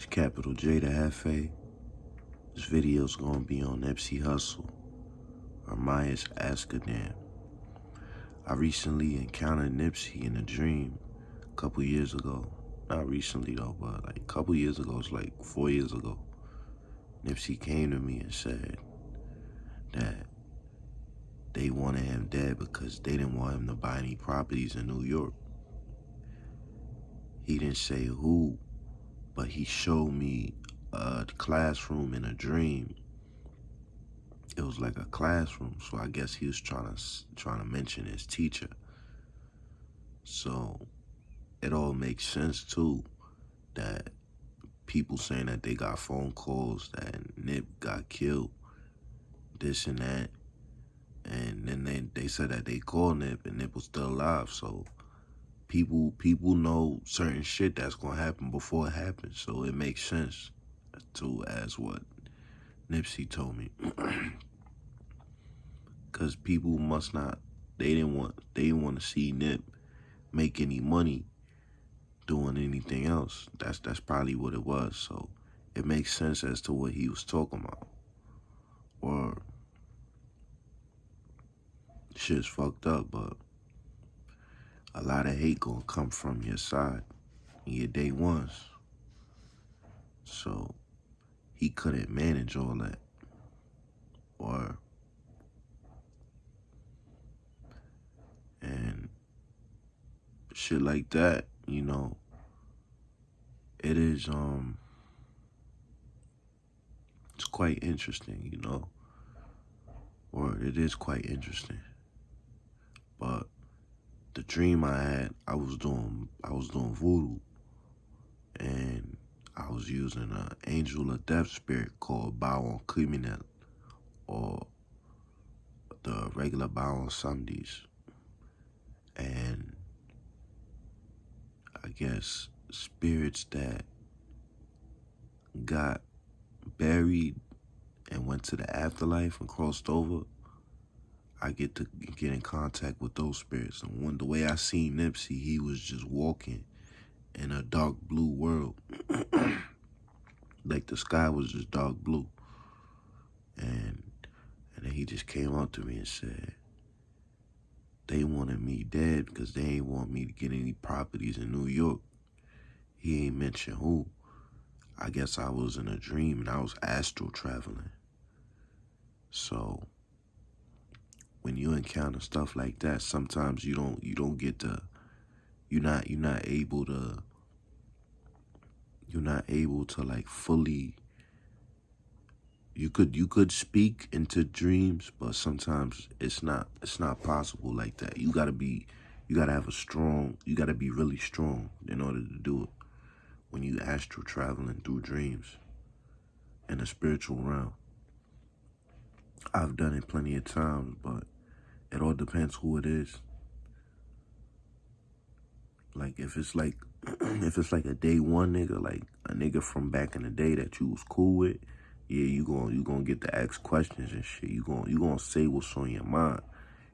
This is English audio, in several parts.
It's capital J to Hefe. This video's gonna be on Nipsey Hussle, or Maya's Ask a Damn. I recently encountered Nipsey in a dream a couple years ago. Not recently though, but like a couple years ago, it's like 4 years ago. Nipsey came to me and said that they wanted him dead because they didn't want him to buy any properties in New York. He didn't say who, but he showed me a classroom in a dream. It was like a classroom, so I guess he was trying to mention his teacher. So it all makes sense too, that people saying that they got phone calls that Nip got killed, this and that, and then they said that they called Nip and Nip was still alive. So people know certain shit that's gonna happen before it happens. So it makes sense to as what Nipsey told me. Cause people must not, they didn't want to see Nip make any money doing anything else. That's probably what it was. So it makes sense as to what he was talking about. Or shit's fucked up, but a lot of hate gonna come from your side in your day ones. So he couldn't manage all that. And shit like that, you know, it is it's quite interesting, you know. Or it is quite interesting. But the dream I had, I was doing voodoo, and I was using an angel of death spirit called Bawon Criminel, or the regular Bawon Samdis. And I guess spirits that got buried and went to the afterlife and crossed over, I get to get in contact with those spirits. And when the way I seen Nipsey, he was just walking in a dark blue world. Like the sky was just dark blue. And then he just came up to me and said, they wanted me dead because they ain't want me to get any properties in New York. He ain't mention who. I guess I was in a dream and I was astral traveling. So when you encounter stuff like that, sometimes you don't get to, you're not able to like fully, you could speak into dreams, but sometimes it's not possible like that. You gotta be really strong in order to do it when you astral traveling through dreams in the spiritual realm. I've done it plenty of times, but it all depends who it is. Like if it's like a day one nigga, like a nigga from back in the day that you was cool with, yeah, you gonna get to ask questions and shit. You gonna say what's on your mind.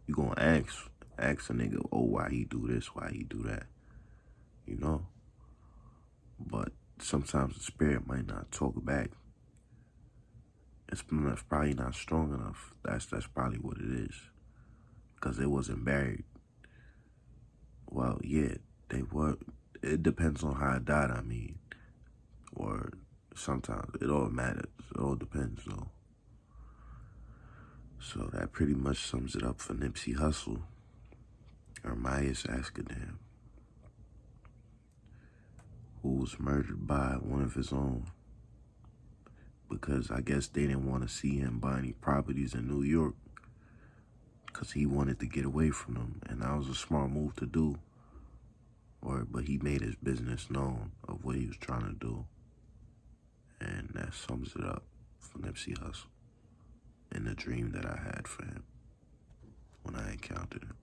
You gonna ask a nigga, oh, why he do this, why he do that, you know? But sometimes the spirit might not talk back. It's probably not strong enough. That's probably what it is. Because it wasn't buried. Well, yeah, they were. It depends on how I died, I mean. Or sometimes it all matters. It all depends, though. So that pretty much sums it up for Nipsey Hussle, or Maya's Ask a Damn, who was murdered by one of his own because I guess they didn't want to see him buy any properties in New York because he wanted to get away from them, and that was a smart move to do. But he made his business known of what he was trying to do, and that sums it up for Nipsey Hussle in the dream that I had for him when I encountered him.